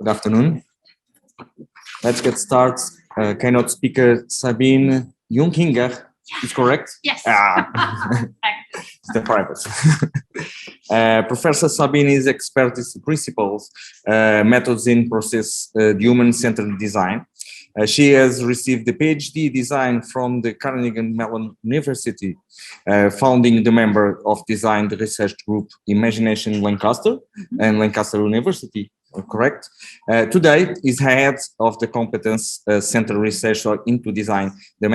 Good afternoon. Let's get started. Keynote speaker Sabine Junginger is correct? Yes. It's the private. Professor Sabine is expertise principles, methods in process human-centered design. She has received the PhD design from the Carnegie Mellon University, founding the member of design research group Imagination Lancaster and Lancaster University. Correct. Today is head of the competence center research into design, the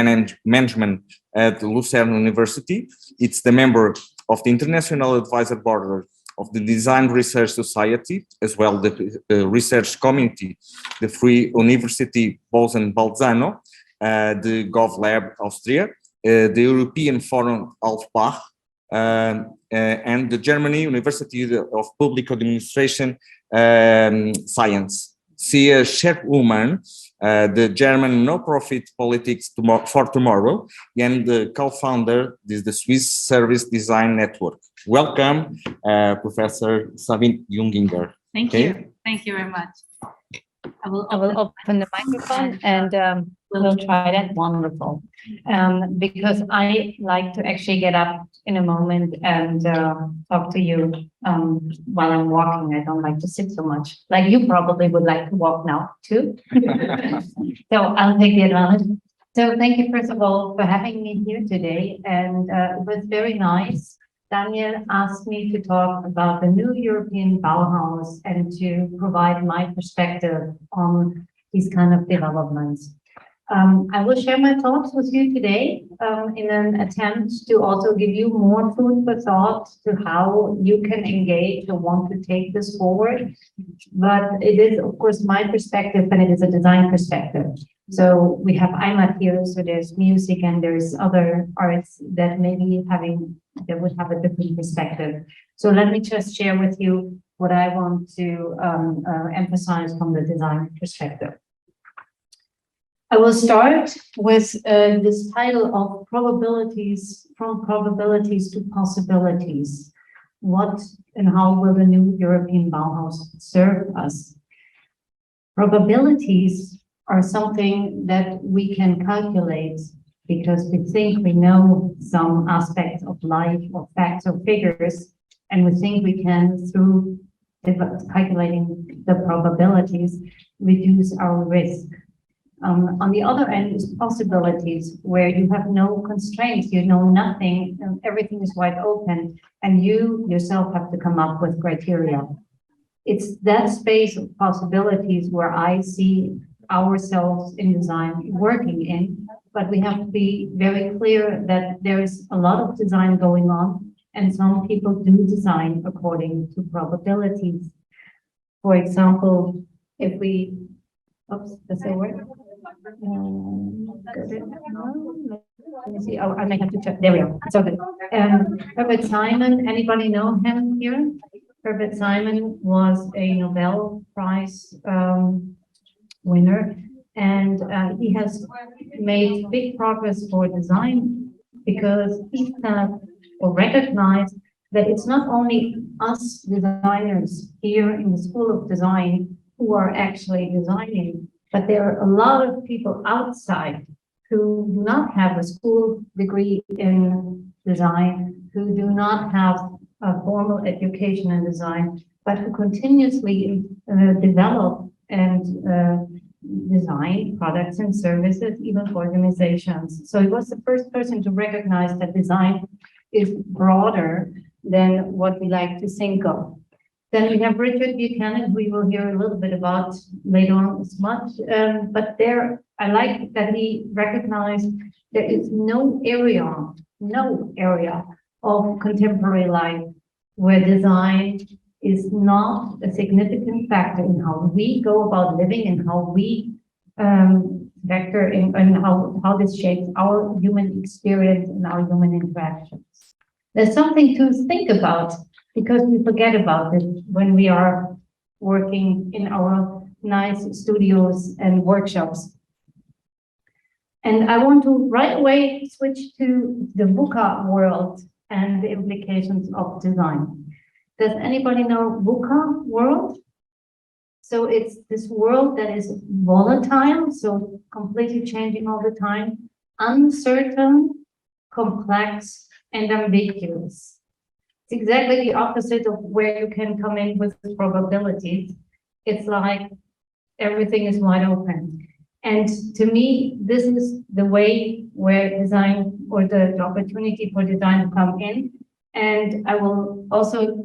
management at Lucerne University. It's the member of the International Advisor Board of the Design Research Society, as well the research community, the Free University Bolzano, the GovLab Austria, the European Forum Alfbach, and the German University of Public Administration Science. She is chairwoman, the German no-profit Politics for Tomorrow, and the co-founder is the Swiss Service Design Network. Welcome, Professor Sabine Junginger. Thank you. Thank you very much. I will open the microphone and we'll try that. Wonderful. Because I like to actually get up in a moment and talk to you while I'm walking. I don't like to sit so much. Like you probably would like to walk now too. So I'll take the advantage. So thank you, first of all, for having me here today. And it was very nice. Daniel asked me to talk about the new European Bauhaus and to provide my perspective on these kind of developments. I will share my thoughts with you today in an attempt to also give you more food for thought to how you can engage or want to take this forward. But it is, of course, my perspective, and it is a design perspective. So we have EIMAD here, so there's music and there's other arts that maybe that would have a different perspective. So let me just share with you what I want to emphasize from the design perspective. I will start with this title of probabilities, from probabilities to possibilities. What and how will the new European Bauhaus serve us? Probabilities are something that we can calculate because we think we know some aspects of life or facts or figures, and we think we can, through calculating the probabilities, reduce our risk. On the other end is possibilities, where you have no constraints, you know nothing, and everything is wide open, and you yourself have to come up with criteria. It's that space of possibilities where I see ourselves in design working in, but we have to be very clear that there is a lot of design going on, and some people do design according to probabilities. For example, if we, oops, does that work? Let me see. Oh, I may have to check. There we go. So good. Herbert Simon, anybody know him here? Herbert Simon was a Nobel Prize winner, and he has made big progress for design because he recognized that it's not only us designers here in the School of Design who are actually designing, but there are a lot of people outside who do not have a school degree in design, who do not have a formal education in design, but who continuously develop and design products and services, even for organizations. So he was the first person to recognize that design is broader than what we like to think of. Then we have Richard Buchanan, we will hear a little bit about later on as much, but there, I like that he recognized there is no area of contemporary life where design is not a significant factor in how we go about living and how we vector in and how this shapes our human experience and our human interactions. There's something to think about because we forget about it when we are working in our nice studios and workshops. And I want to right away switch to the VUCA world and the implications of design. Does anybody know VUCA world? So it's this world that is volatile, so completely changing all the time, uncertain, complex, and ambiguous. It's exactly the opposite of where you can come in with probabilities. It's like everything is wide open. And to me, this is the way where design or the opportunity for design come in. And I will also,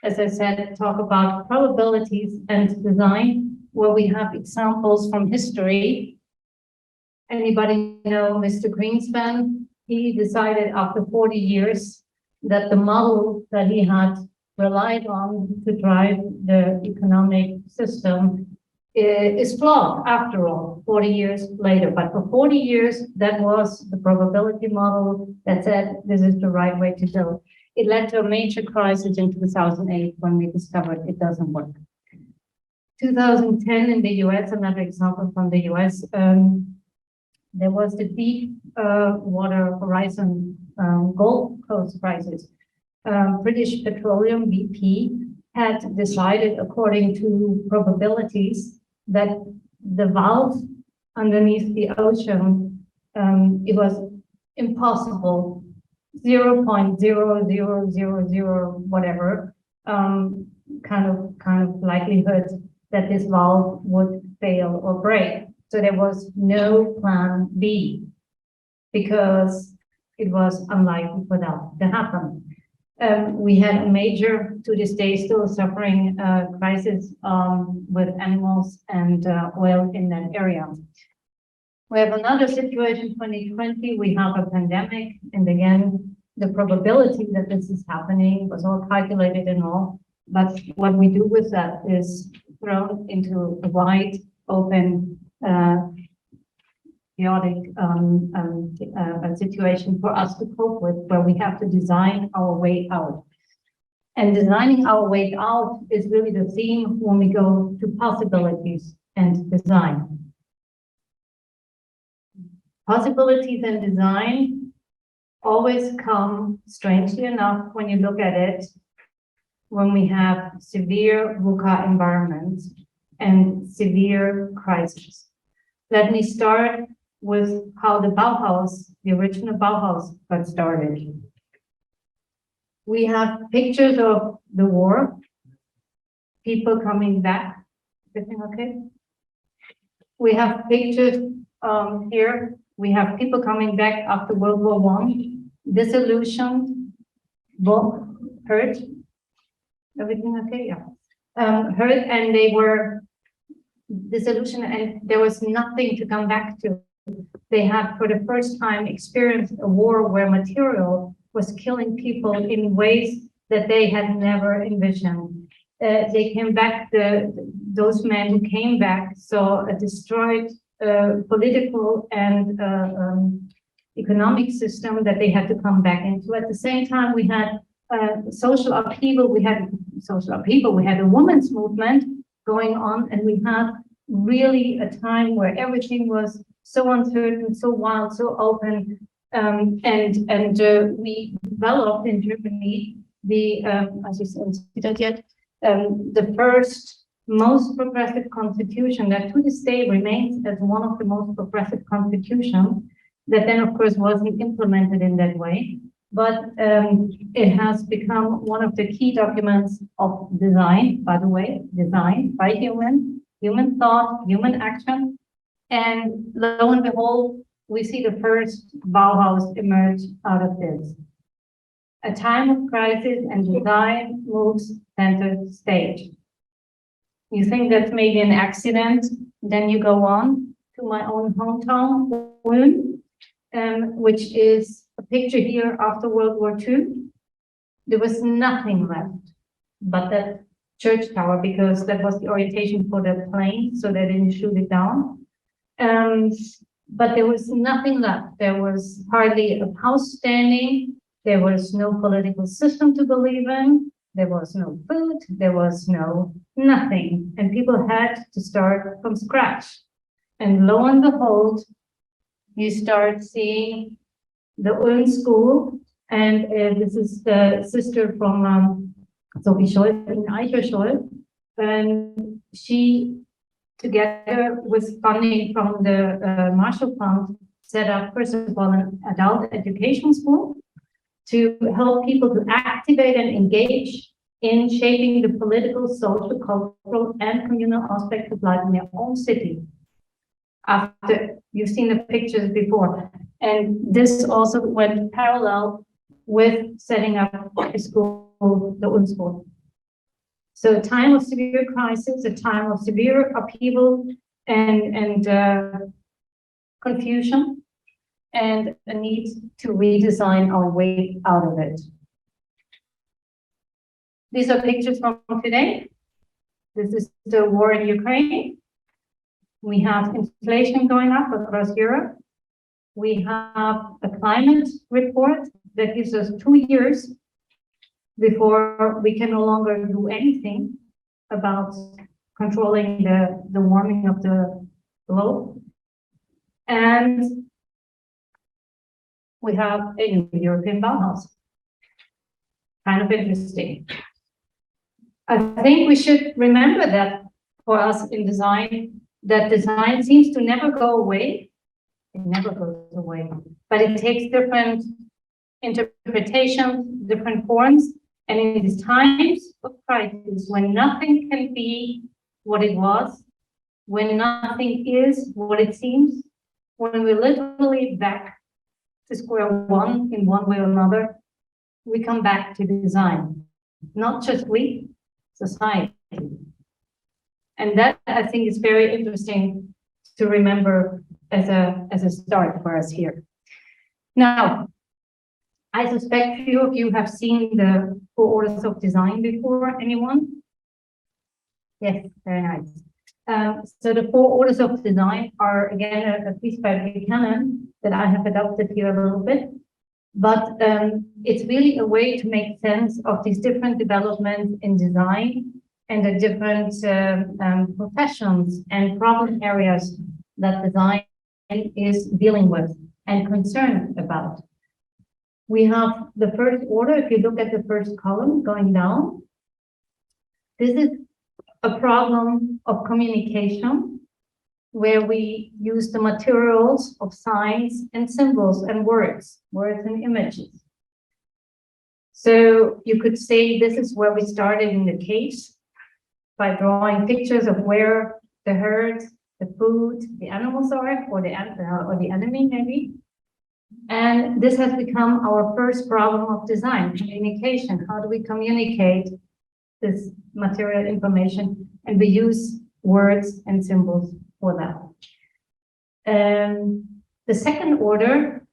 as I said, talk about probabilities and design, where we have examples from history. Anybody know Mr. Greenspan? He decided after 40 years that the model that he had relied on to drive the economic system is flawed after all, 40 years later. But for 40 years, that was the probability model that said this is the right way to go. It led to a major crisis in 2008 when we discovered it doesn't work. 2010 in the US, another example from the US, there was the deep water horizon Gulf Coast crisis. British Petroleum, BP, had decided, according to probabilities, that the valve underneath the ocean, it was impossible, 0.0000 whatever, kind of likelihood that this valve would fail or break. So there was no plan B because it was unlikely for that to happen. We had a major, to this day, still suffering crisis with animals and oil in that area. We have another situation, 2020, we have a pandemic, and again, the probability that this is happening was all calculated and all, but what we do with that is thrown into a wide open chaotic situation for us to cope with, where we have to design our way out. And designing our way out is really the theme when we go to possibilities and design. Possibilities and design always come, strangely enough, when you look at it, when we have severe VUCA environments and severe crises. Let me start with how the Bauhaus, the original Bauhaus, got started. We have pictures of the war, people coming back. Everything okay? We have pictures here. We have people coming back after World War I, disillusioned, hurt. Everything okay? Yeah. Hurt, and they were disillusioned, and there was nothing to come back to. They had, for the first time, experienced a war where material was killing people in ways that they had never envisioned. They came back, those men who came back saw a destroyed political and economic system that they had to come back into. At the same time, we had social upheaval, we had a women's movement going on, and we had really a time where everything was so uncertain, so wild, so open, and we developed in Germany the, as you said, the first most progressive constitution that to this day remains as one of the most progressive constitutions, that then of course wasn't implemented in that way, but it has become one of the key documents of design, by the way, designed by human thought, human action. And lo and behold, we see the first Bauhaus emerge out of this. A time of crisis and design moves center stage. You think that's maybe an accident, then you go on to my own hometown, Ulm, which is a picture here after World War II. There was nothing left but that church tower, because that was the orientation for the plane, so they didn't shoot it down. But there was nothing left. There was hardly a house standing. There was no political system to believe in. There was no food. There was no nothing. And people had to start from scratch. And lo and behold, you start seeing the Ulm School. And this is the sister from Sophie Scholl in Eicher Scholl. And she, together with funding from the Marshall Fund, set up, first of all, an adult education school to help people to activate and engage in shaping the political, social, cultural, and communal aspects of life in their own city. After you've seen the pictures before, and this also went parallel with setting up a school, the Ulm School. So a time of severe crisis, a time of severe upheaval and confusion, and a need to redesign our way out of it. These are pictures from today. This is the war in Ukraine. We have inflation going up across Europe. We have a climate report that gives us 2 years before we can no longer do anything about controlling the warming of the globe. And we have a new European Bauhaus. Kind of interesting. I think we should remember that for us in design, that design seems to never go away. It never goes away, but it takes different interpretations, different forms. And in these times of crisis, when nothing can be what it was, when nothing is what it seems, when we're literally back to square one in one way or another, we come back to design. Not just we, society. And that, I think, is very interesting to remember as a start for us here. Now, I suspect few of you have seen the 4 orders of design before. Anyone? Yes, very nice. So the 4 orders of design are, again, a piece by Buchanan that I have adopted here a little bit. But it's really a way to make sense of these different developments in design and the different professions and problem areas that design is dealing with and concerned about. We have the first order. If you look at the first column going down, this is a problem of communication where we use the materials of signs and symbols and words and images. So you could say this is where we started in the case by drawing pictures of where the herd, the food, the animals are, or the enemy maybe. And this has become our first problem of design, communication. How do we communicate this material information? And we use words and symbols for that. The second order,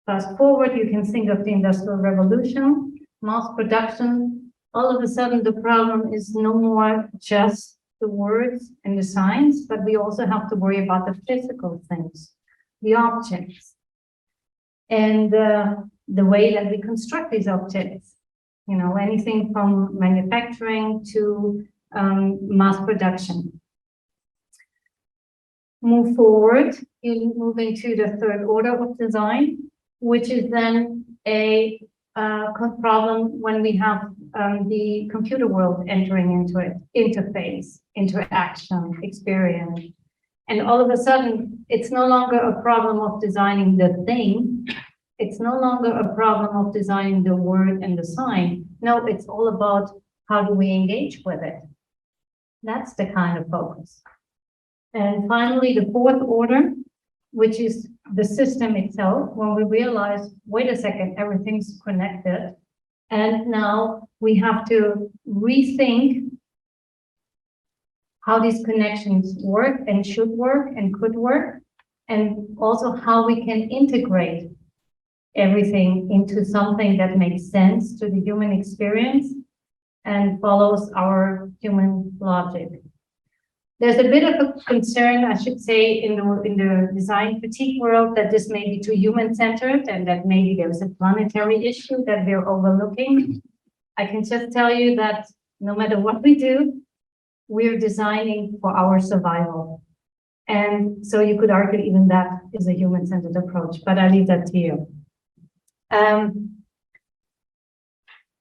fast forward, you can think of the Industrial Revolution, mass production. All of a sudden, the problem is no more just the words and the signs, but we also have to worry about the physical things, the objects, and the way that we construct these objects. You know, anything from manufacturing to mass production. Move forward, you move into the third order of design, which is then a problem when we have the computer world entering into it, interface, interaction, experience. And all of a sudden, it's no longer a problem of designing the thing. It's no longer a problem of designing the word and the sign. No, it's all about how do we engage with it. That's the kind of focus. And finally, the fourth order, which is the system itself, when we realize, wait a second, everything's connected. And now we have to rethink how these connections work and should work and could work, and also how we can integrate everything into something that makes sense to the human experience and follows our human logic. There's a bit of a concern, I should say, in the design critique world that this may be too human-centered and that maybe there's a planetary issue that we're overlooking. I can just tell you that no matter what we do, we're designing for our survival. And so you could argue even that is a human-centered approach, but I leave that to you.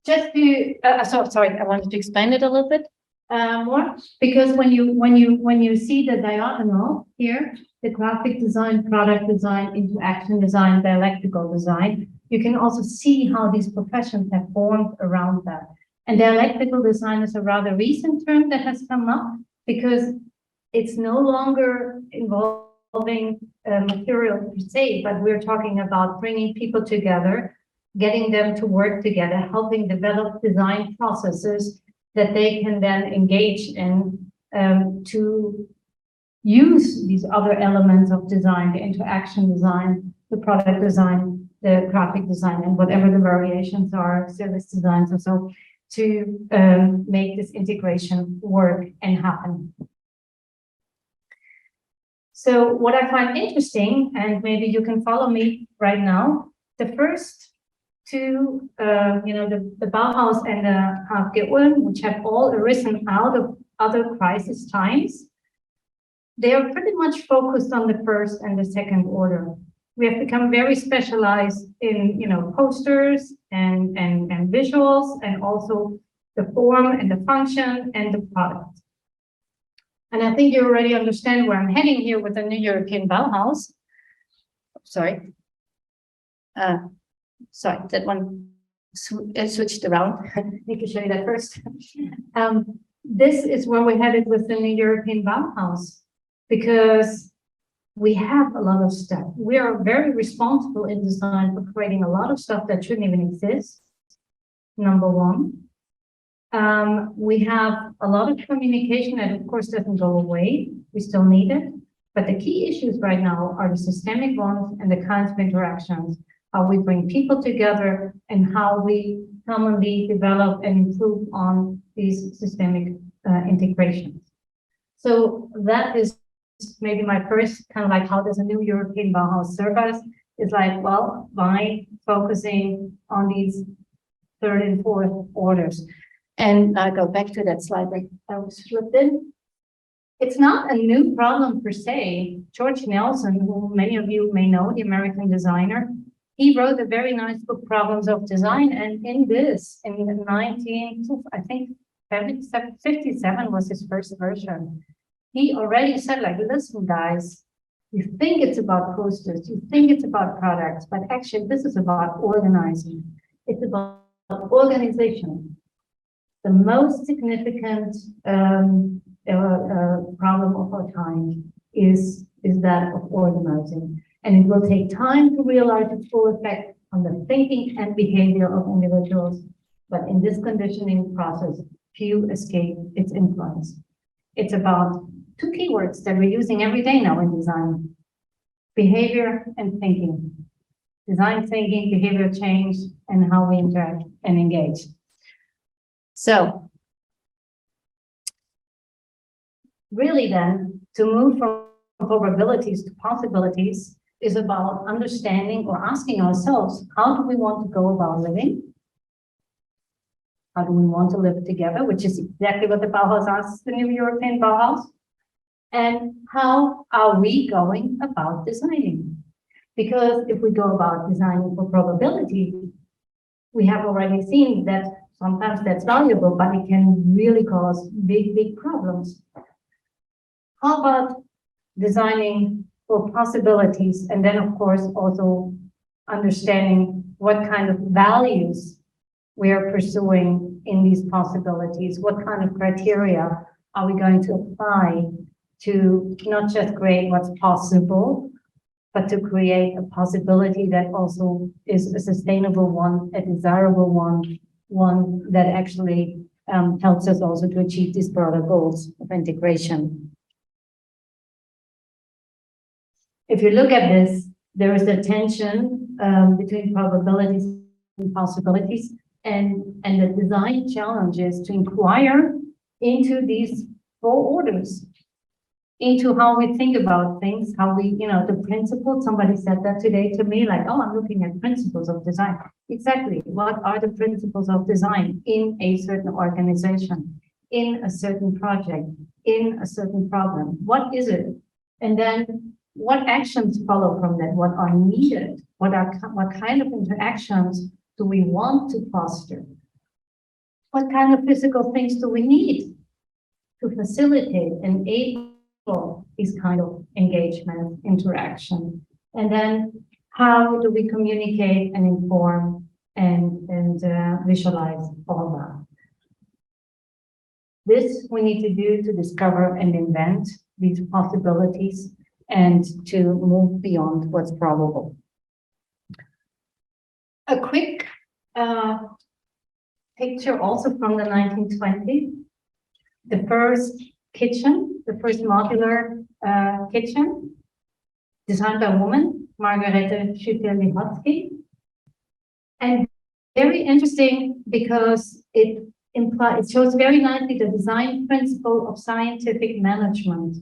Just to, sorry, I wanted to expand it a little bit. more, because when you see the diagonal here, the graphic design, product design, interaction design, dialectical design, you can also see how these professions have formed around that. And dialectical design is a rather recent term that has come up because it's no longer involving material per se, but we're talking about bringing people together, getting them to work together, helping develop design processes that they can then engage in to use these other elements of design, the interaction design, the product design, the graphic design, and whatever the variations are, service designs and so, to make this integration work and happen. So what I find interesting, and maybe you can follow me right now, the first two, the Bauhaus and the HFG Ulm, which have all arisen out of other crisis times, they are pretty much focused on the first and the second order. We have become very specialized in, posters and visuals, and also the form and the function and the product. And I think you already understand where I'm heading here with the new European Bauhaus. Sorry. Sorry, that one switched around. I need to show you that first. This is where we headed with the new European Bauhaus, because we have a lot of stuff. We are very responsible in design for creating a lot of stuff that shouldn't even exist, number one. We have a lot of communication that, of course, doesn't go away. We still need it. But the key issues right now are the systemic ones and the kinds of interactions, how we bring people together and how we commonly develop and improve on these systemic integrations. So that is maybe my first kind of like, how does a new European Bauhaus serve us? Is like, well, by focusing on these third and fourth orders. And I go back to that slide that I was flipped in. It's not a new problem per se. George Nelson, who many of you may know, the American designer, he wrote a very nice book, Problems of Design. And in this, in 1957 was his first version. He already said, like, listen, guys, you think it's about posters, you think it's about products, but actually this is about organizing. It's about organization. The most significant problem of our time is that of organizing. And it will take time to realize its full effect on the thinking and behavior of individuals. But in this conditioning process, few escape its influence. It's about two keywords that we're using every day now in design: behavior and thinking. Design thinking, behavior change, and how we interact and engage. So, really then, to move from probabilities to possibilities is about understanding or asking ourselves, how do we want to go about living? How do we want to live together, which is exactly what the Bauhaus asks the new European Bauhaus. And how are we going about designing? Because if we go about designing for probability, we have already seen that sometimes that's valuable, but it can really cause big, big problems. How about designing for possibilities? And then, of course, also understanding what kind of values we are pursuing in these possibilities. What kind of criteria are we going to apply to not just create what's possible, but to create a possibility that also is a sustainable one, a desirable one that actually helps us also to achieve these broader goals of integration. If you look at this, there is a tension between probabilities and possibilities, and the design challenge is to inquire into these four orders, into how we think about things, how we, the principles. Somebody said that today to me, like, oh, I'm looking at principles of design. Exactly. What are the principles of design in a certain organization, in a certain project, in a certain problem? What is it? And then what actions follow from that? What are needed? What kind of interactions do we want to foster? What kind of physical things do we need to facilitate, enable these kind of engagement, interaction? And then how do we communicate and inform and visualize all that? This we need to do to discover and invent these possibilities and to move beyond what's probable. A quick picture also from the 1920s. The first kitchen, the first modular kitchen, designed by a woman, Margarete Schütte-Lihotzky. And very interesting because it shows very nicely the design principle of scientific management.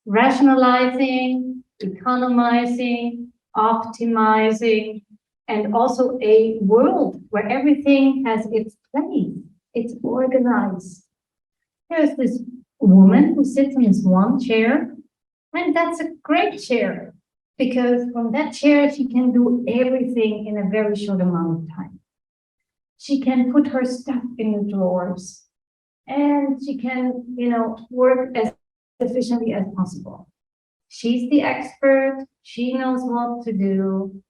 Rationalizing, economizing, optimizing, and also a world where everything has its place, it's organized. There's this woman who sits in this one chair, and that's a great chair, because from that chair, she can do everything in a very short amount of time. She can put her stuff in the drawers, and she can, work as efficiently as possible. She's the expert, she knows what to do,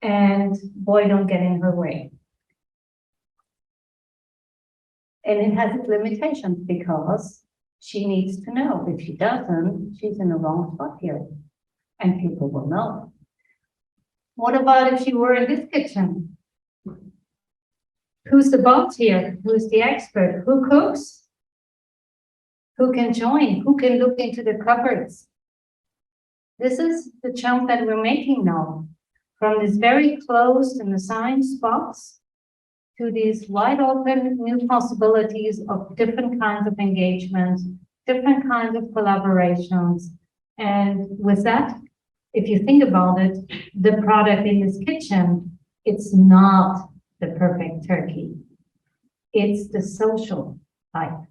and boy, don't get in her way. And it has its limitations because she needs to know. If she doesn't, she's in the wrong spot here, and people will know. What about if she were in this kitchen? Who's the boss here? Who's the expert? Who cooks? Who can join? Who can look into the cupboards? This is the jump that we're making now. From this very closed and assigned spots to these wide open new possibilities of different kinds of engagements, different kinds of collaborations. And with that, if you think about it, the product in this kitchen, it's not the perfect turkey. It's the social type.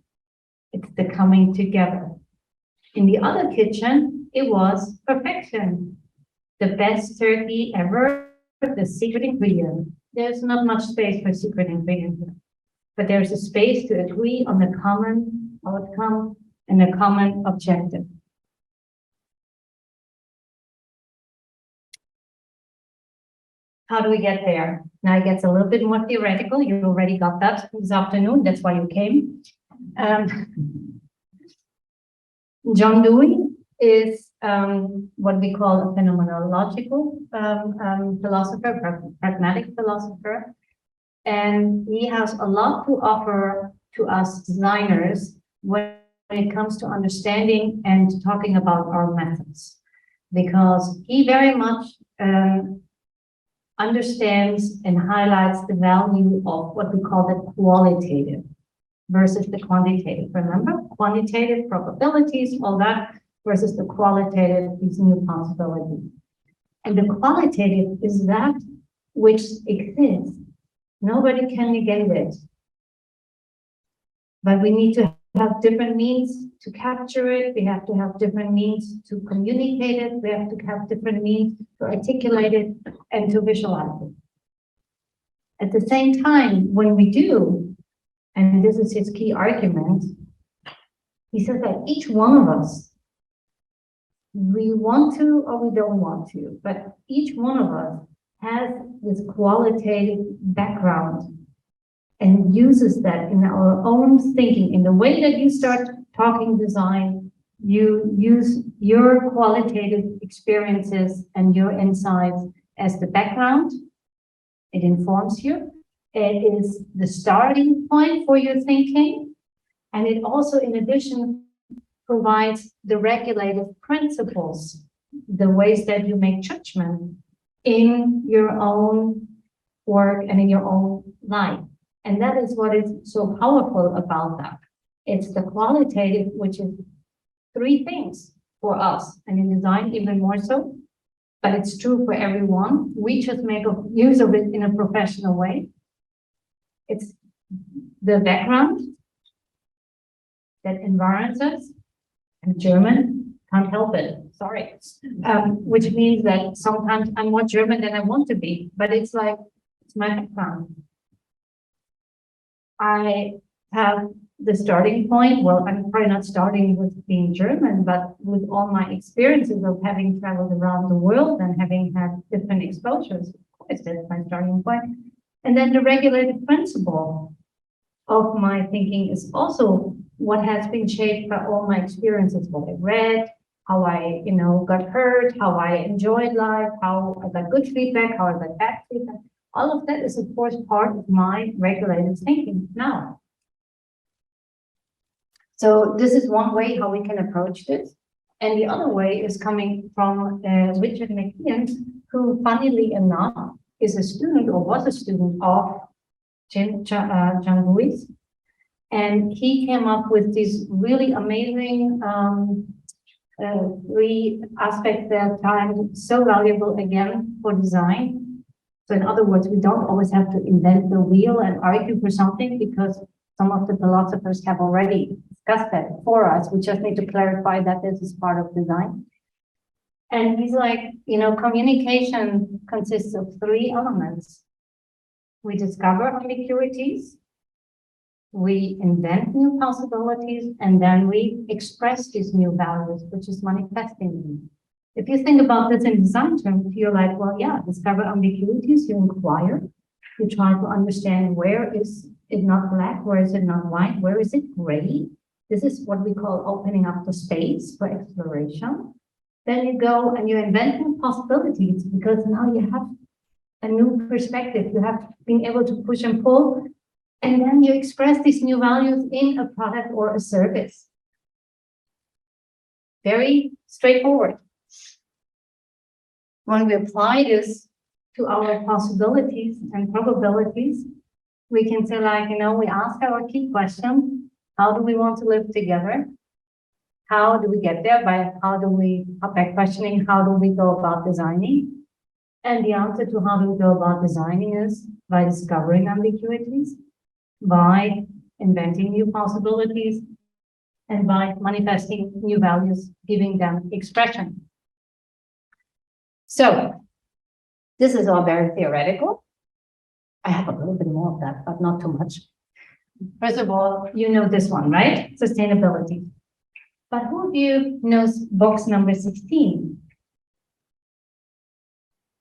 It's the coming together. In the other kitchen, it was perfection. The best turkey ever, the secret ingredient. There's not much space for secret ingredient here, but there's a space to agree on the common outcome and the common objective. How do we get there? Now it gets a little bit more theoretical. You already got that this afternoon. That's why you came. John Dewey is what we call a phenomenological philosopher, pragmatic philosopher. And he has a lot to offer to us designers when it comes to understanding and talking about our methods. Because he very much understands and highlights the value of what we call the qualitative versus the quantitative. Remember, quantitative probabilities, all that, versus the qualitative, these new possibilities. And the qualitative is that which exists. Nobody can negate it. But we need to have different means to capture it. We have to have different means to communicate it. We have to have different means to articulate it and to visualize it. At the same time, when we do, and this is his key argument, he says that each one of us, we want to or we don't want to, but each one of us has this qualitative background and uses that in our own thinking. In the way that you start talking design, you use your qualitative experiences and your insights as the background. It informs you. It is the starting point for your thinking. And it also, in addition, provides the regulative principles, the ways that you make judgment in your own work and in your own life. And that is what is so powerful about that. It's the qualitative, which is three things for us, and in design even more so, but it's true for everyone. We just make use of it in a professional way. It's the background that environs us. I'm German, can't help it, sorry. Which means that sometimes I'm more German than I want to be, but it's like, it's my background. I have the starting point, well, I'm probably not starting with being German, but with all my experiences of having traveled around the world and having had different exposures, of course, that's my starting point. And then the regulated principle of my thinking is also what has been shaped by all my experiences, what I read, how I, got hurt, how I enjoyed life, how I got good feedback, how I got bad feedback. All of that is, of course, part of my regulated thinking now. So this is one way how we can approach this. And the other way is coming from Richard McKeon, who, funnily enough, is a student or was a student of John Lewis. And he came up with these really amazing three aspects that are so valuable again for design. So in other words, we don't always have to invent the wheel and argue for something because some of the philosophers have already discussed that for us. We just need to clarify that this is part of design. And he's like, communication consists of three elements. We discover ambiguities, we invent new possibilities, and then we express these new values, which is manifesting them. If you think about this in design terms, you're like, well, yeah, discover ambiguities, you inquire, you try to understand where is it not black, where is it not white, where is it gray? This is what we call opening up the space for exploration. Then you go and you invent new possibilities because now you have a new perspective. You have been able to push and pull, and then you express these new values in a product or a service. Very straightforward. When we apply this to our possibilities and probabilities, we can say, like, we ask our key question: how do we want to live together? How do we get there? By questioning, how do we go about designing? And the answer to how do we go about designing is by discovering ambiguities, by inventing new possibilities, and by manifesting new values, giving them expression. So this is all very theoretical. I have a little bit more of that, but not too much. First of all, you know this one, right? Sustainability. But who of you knows box number 16?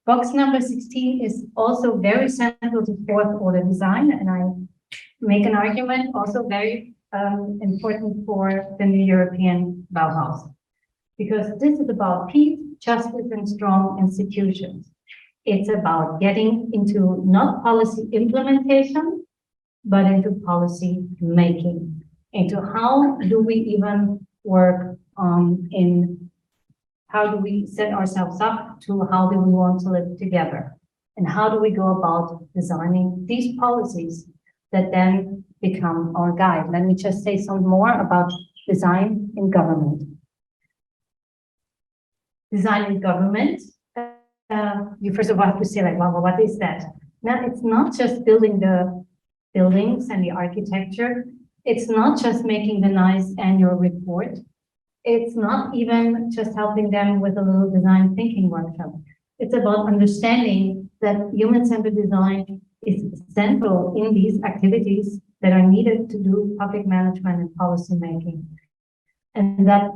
Box number 16 is also very central to fourth order design, and I make an argument also very important for the new European Bauhaus, because this is about peace, justice, and strong institutions. It's about getting into not policy implementation, but into policy making, into how do we even work in how do we set ourselves up to how do we want to live together, and how do we go about designing these policies that then become our guide. Let me just say some more about design in government. Design in government, you first of all have to say, like, well, what is that? Now, it's not just building the buildings and the architecture. It's not just making the nice annual report. It's not even just helping them with a little design thinking workshop. It's about understanding that human-centered design is central in these activities that are needed to do public management and policy making. And that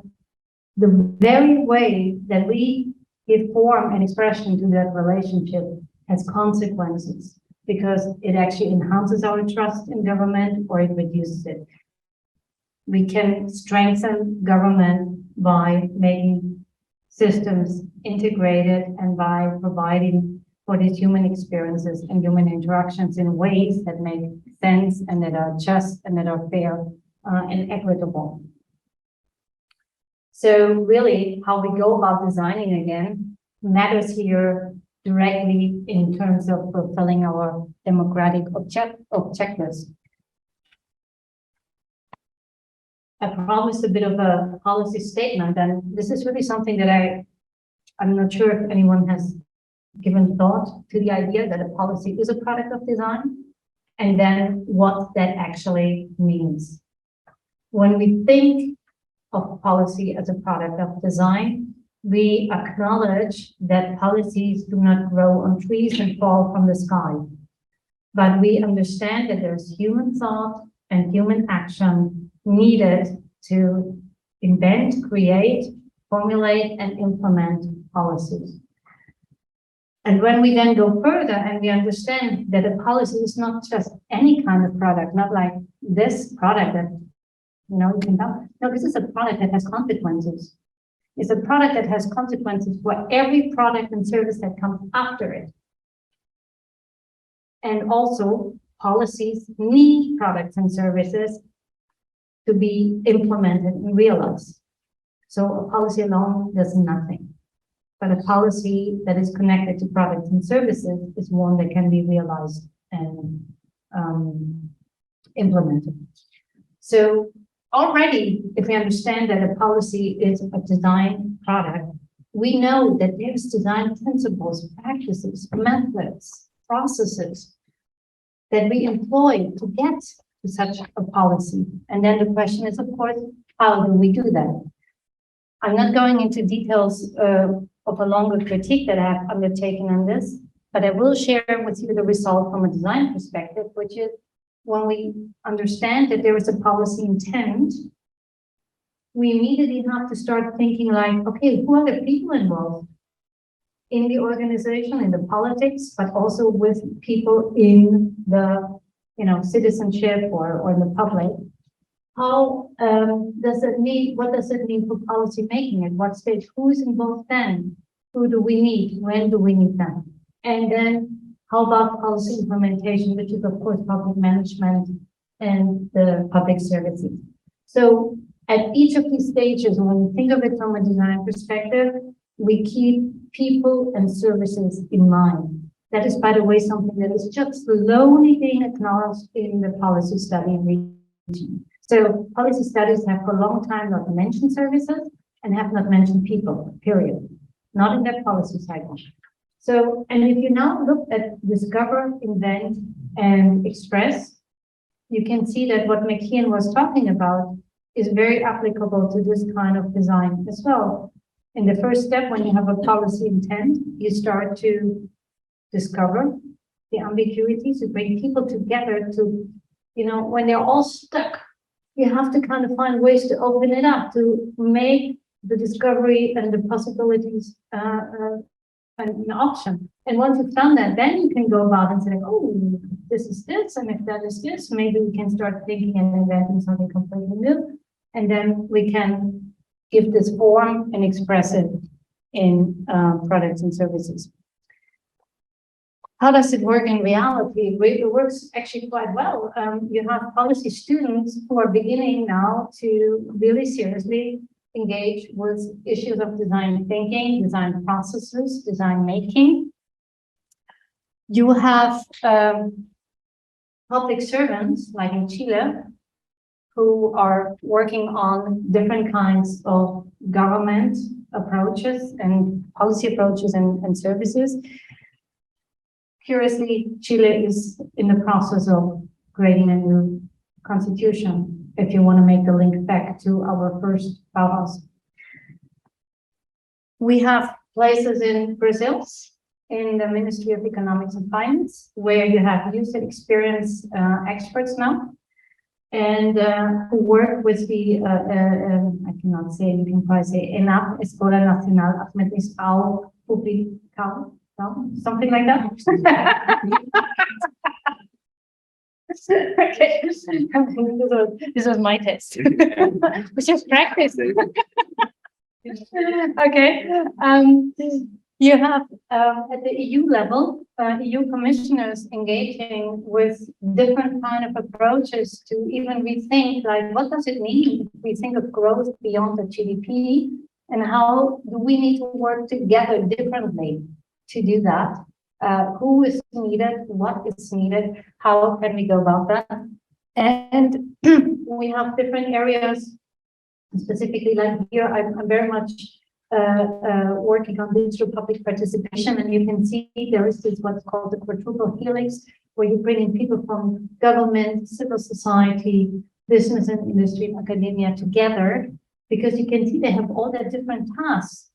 the very way that we give form and expression to that relationship has consequences, because it actually enhances our trust in government or it reduces it. We can strengthen government by making systems integrated and by providing for these human experiences and human interactions in ways that make sense and that are just and that are fair and equitable. So really, how we go about designing again matters here directly in terms of fulfilling our democratic objectives. I promised a bit of a policy statement, and this is really something that I'm not sure if anyone has given thought to the idea that a policy is a product of design, and then what that actually means. When we think of policy as a product of design, we acknowledge that policies do not grow on trees and fall from the sky. But we understand that there's human thought and human action needed to invent, create, formulate, and implement policies. And when we then go further and we understand that a policy is not just any kind of product, not like this product that, you know, you can buy. No, this is a product that has consequences. It's a product that has consequences for every product and service that comes after it. And also, policies need products and services to be implemented and realized. So a policy alone does nothing. But a policy that is connected to products and services is one that can be realized and implemented. So already, if we understand that a policy is a design product, we know that there's design principles, practices, methods, processes that we employ to get to such a policy. And then the question is, of course, how do we do that? I'm not going into details of a longer critique that I have undertaken on this, but I will share with you the result from a design perspective, which is when we understand that there is a policy intent, we immediately have to start thinking like, okay, who are the people involved in the organization, in the politics, but also with people in the, you know, citizenship or in the public. How does it mean? What does it mean for policy making? At what stage? Who is involved then? Who do we need? When do we need them? And then how about policy implementation, which is of course public management and the public services. So at each of these stages, when we think of it from a design perspective, we keep people and services in mind. That is, by the way, something that is just slowly being acknowledged in the policy study region. So policy studies have for a long time not mentioned services and have not mentioned people, period. Not in their policy cycle. So, and if you now look at discover, invent, and express, you can see that what McKeon was talking about is very applicable to this kind of design as well. In the first step, when you have a policy intent, you start to discover the ambiguities, to bring people together to, you know, when they're all stuck, you have to kind of find ways to open it up, to make the discovery and the possibilities an option. And once you've done that, then you can go about and say, oh, this is this, and if that is this, maybe we can start thinking and inventing something completely new. And then we can give this form and express it in products and services. How does it work in reality? It works actually quite well. You have policy students who are beginning now to really seriously engage with issues of design thinking, design processes, design making. You have public servants, like in Chile, who are working on different kinds of government approaches and policy approaches and services. Curiously, Chile is in the process of creating a new constitution, if you want to make the link back to our first Bauhaus. We have places in Brazil, in the Ministry of Economics and Finance, where you have user experience experts now, and who work with the, I cannot say, you can probably say, ENAP, Escola Nacional Administração Pública, something like that. Okay, this was my test. We just practice. Okay, you have at the EU level, EU commissioners engaging with different kind of approaches to even rethink, like, what does it mean if we think of growth beyond the GDP, and how do we need to work together differently to do that? Who is needed, what is needed, how can we go about that? And we have different areas, specifically like here, I'm very much working on digital public participation, and you can see there is this what's called the quadruple helix, where you bring in people from government, civil society, business and industry, and academia together, because you can see they have all their different tasks.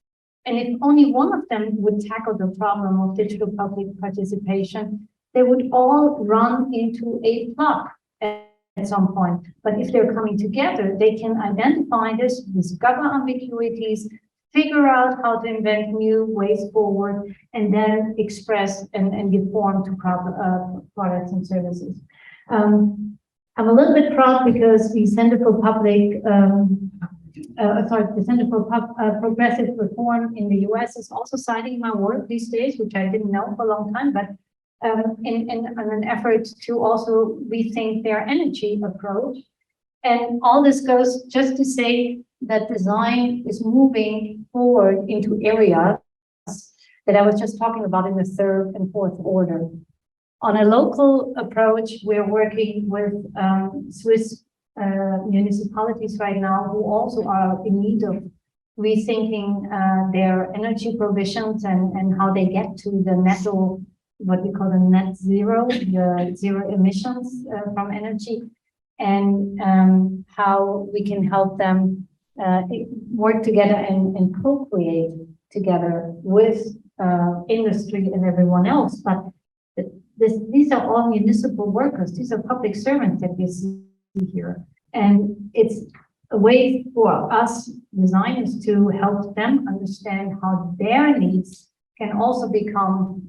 And if only one of them would tackle the problem of digital public participation, they would all run into a block. And some point. But if they're coming together, they can identify this, discover ambiguities, figure out how to invent new ways forward, and then express and give form to products and services. I'm a little bit proud because the Center for Progressive Reform in the US is also citing my work these days, which I didn't know for a long time, but in an effort to also rethink their energy approach. And all this goes just to say that design is moving forward into areas that I was just talking about in the third and fourth order. On a local approach, we're working with Swiss municipalities right now who also are in need of rethinking their energy provisions and how they get to the netto, what we call the net zero, the zero emissions from energy, and how we can help them work together and co-create together with industry and everyone else. But these are all municipal workers. These are public servants that we see here. And it's a way for us designers to help them understand how their needs can also become,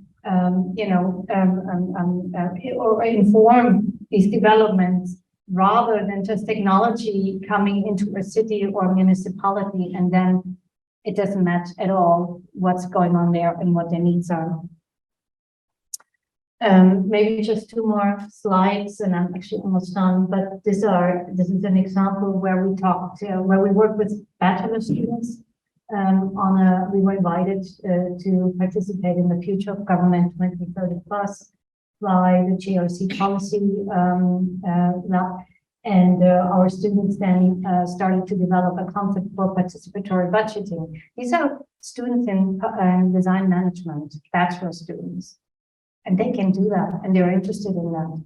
or inform these developments rather than just technology coming into a city or municipality and then it doesn't match at all what's going on there and what their needs are. Maybe just two more slides and I'm actually almost done, but this is an example where we work with bachelor students we were invited to participate in the Future of Government 2030 Plus by the GRC policy lab. And our students then started to develop a concept for participatory budgeting. These are students in design management, bachelor students. And they can do that, and they're interested in that.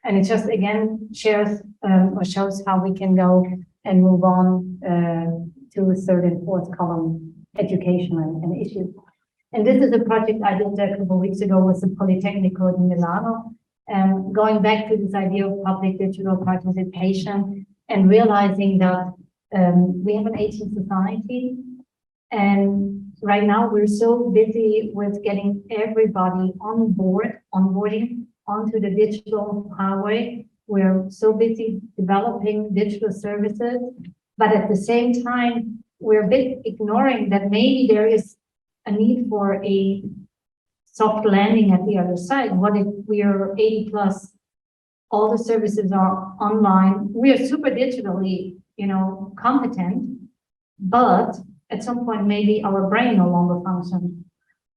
And it just, again, shows how we can go and move on to the third and fourth column, education and issues. And this is a project I did a couple of weeks ago with the Politecnico di Milano, going back to this idea of public digital participation and realizing that we have an aging society, and right now we're so busy with getting everybody onboarding onto the digital highway. We're so busy developing digital services, but at the same time, we're a bit ignoring that maybe there is a need for a soft landing at the other side. What if we are 80 plus, all the services are online, we are super digitally, competent, but at some point, maybe our brain no longer functions.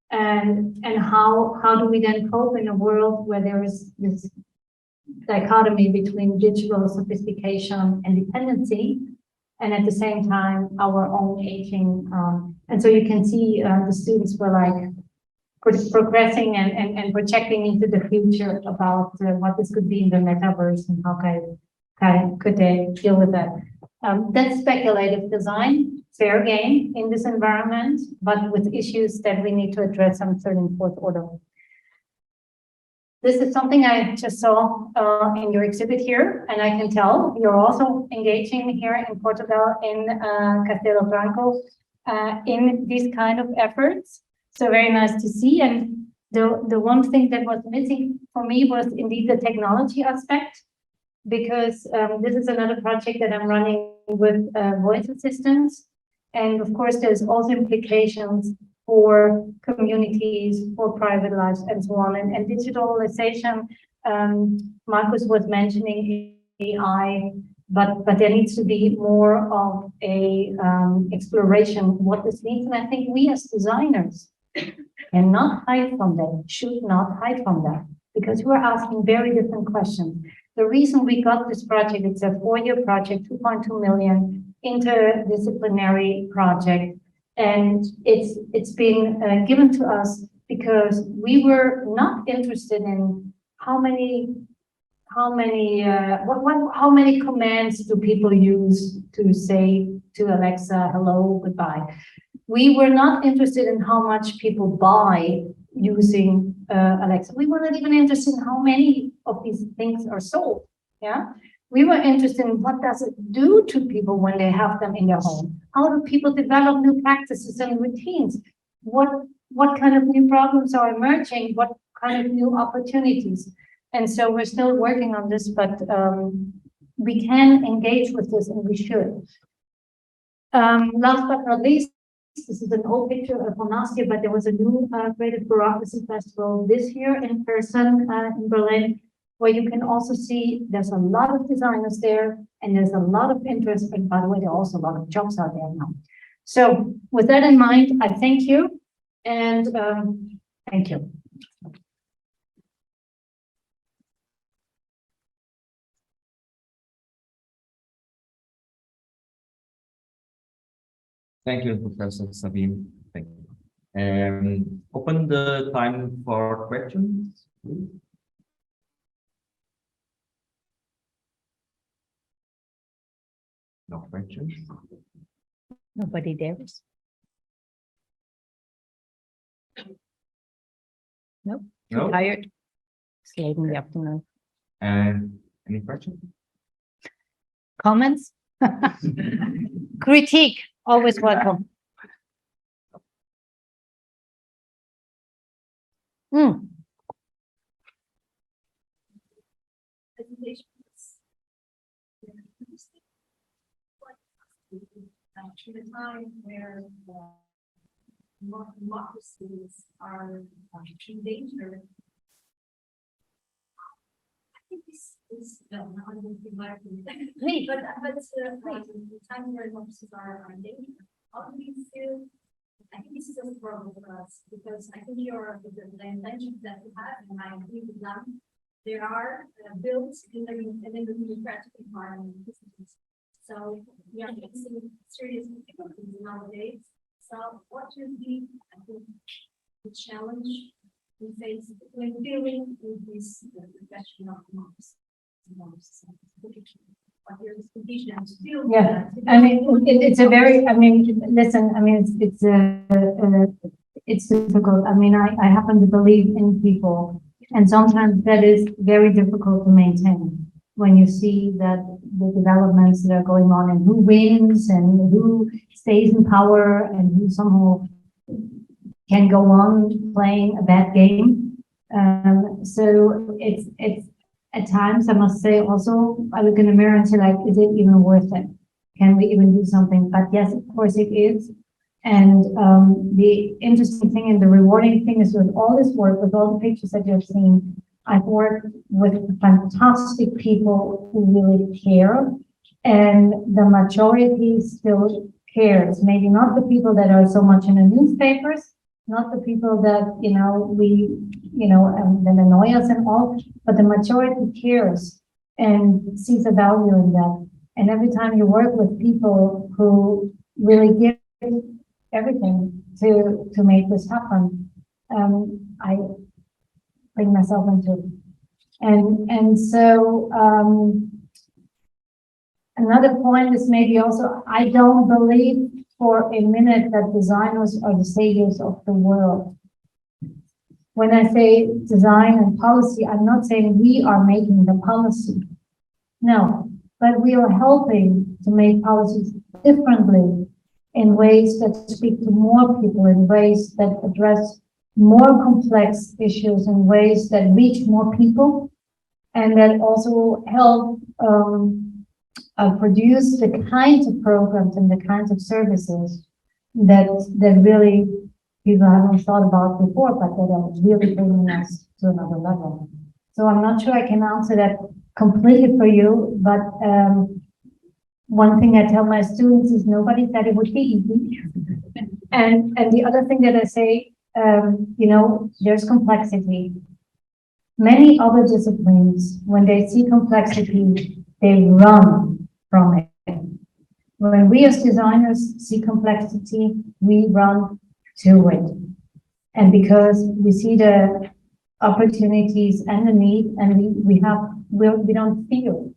And how do we then cope in a world where there is this dichotomy between digital sophistication and dependency, and at the same time, our own aging. And so you can see the students were like progressing and projecting into the future about what this could be in the metaverse and how could they deal with that. That's speculative design. Fair game in this environment, but with issues that we need to address on third and fourth order. This is something I just saw in your exhibit here, and I can tell you're also engaging here in Portugal, in Castelo Branco, in these kind of efforts. So very nice to see. And the one thing that was missing for me was indeed the technology aspect, because this is another project that I'm running with voice assistants. And of course, there's also implications for communities, for private lives, and so on. And digitalization, Marcus was mentioning AI, but there needs to be more of a exploration what this means. And I think we as designers cannot hide from that, should not hide from that, because we're asking very different questions. The reason we got this project, it's a 4-year project, 2.2 million, interdisciplinary project, and it's been given to us because we were not interested in how many commands do people use to say to Alexa, hello, goodbye. We were not interested in how much people buy using Alexa. We were not even interested in how many of these things are sold. Yeah. we were interested in what does it do to people when they have them in their home? How do people develop new practices and routines? What kind of new problems are emerging? What kind of new opportunities? And so we're still working on this, but we can engage with this and we should. Last but not least, this is an old picture from last year, but there was a new Creative Bureaucracy Festival this year in person in Berlin, where you can also see there's a lot of designers there and there's a lot of interest. And by the way, there are also a lot of jobs out there now. So with that in mind, I thank you and thank you. Thank you, Professor Sabine. Thank you. Open the time for questions, please. No questions. Nobody dares. Nope. Too No? tired. It's late in the afternoon. And any questions? Comments? Critique, always welcome. In a time where democracies are in danger, I think this is not going to be my opinion. But it's the time where democracies are in danger. How do we feel? I think this is a problem for us because I think the intentions that you have, and I agree with them, they are built in the democratic environment. So we are facing serious difficulties nowadays. So what should be, I think, the challenge we face when dealing with this question of democracy? What your expectation to deal with Yeah, that? I mean, it's a very, I mean, listen, I mean, it's difficult. I mean, I happen to believe in people, and sometimes that is very difficult to maintain when you see that the developments that are going on and who wins and who stays in power and who somehow can go on playing a bad game. So it's at times I must say also I look in the mirror and say like, is it even worth it? Can we even do something? But yes, of course it is. And the interesting thing and the rewarding thing is with all this work, with all the pictures that you've seen, I've worked with fantastic people who really care, and the majority still cares. Maybe not the people that are so much in the newspapers, not the people that, that annoy us and all, but the majority cares and sees a value in that. And every time you work with people who really give everything to make this happen, I bring myself into it. And so another point is maybe also, I don't believe for a minute that designers are the saviors of the world. When I say design and policy, I'm not saying we are making the policy. No, but we are helping to make policies differently in ways that speak to more people, in ways that address more complex issues, in ways that reach more people, and that also help produce the kinds of programs and the kinds of services that really people haven't thought about before, but that are really bringing us to another level. So I'm not sure I can answer that completely for you, but one thing I tell my students is nobody said it would be easy. And the other thing that I say, there's complexity. Many other disciplines, when they see complexity, they run from it. When we as designers see complexity, we run to it. And because we see the opportunities and the need, and we don't feel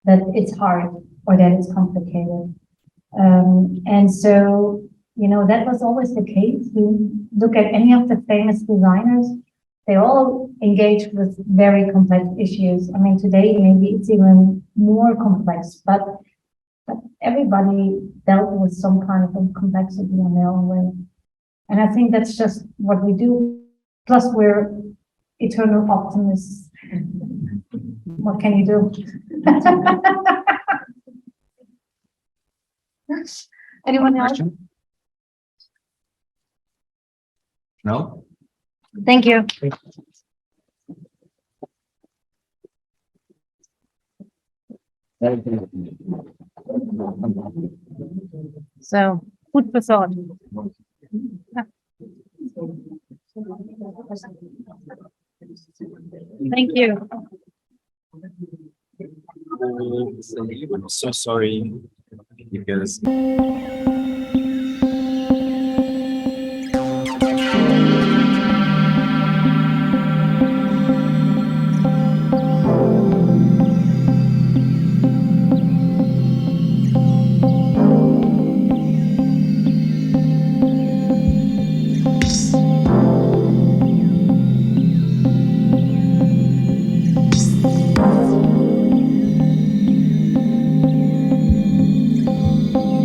that it's hard or that it's complicated. And so, that was always the case. You look at any of the famous designers, they all engage with very complex issues. I mean, today, maybe it's even more complex, but everybody dealt with some kind of complexity in their own way. And I think that's just what we do. Plus, we're eternal optimists. What can you do? Anyone else? Question? No? Thank you. So, food for thought. Thank you. I'm so sorry because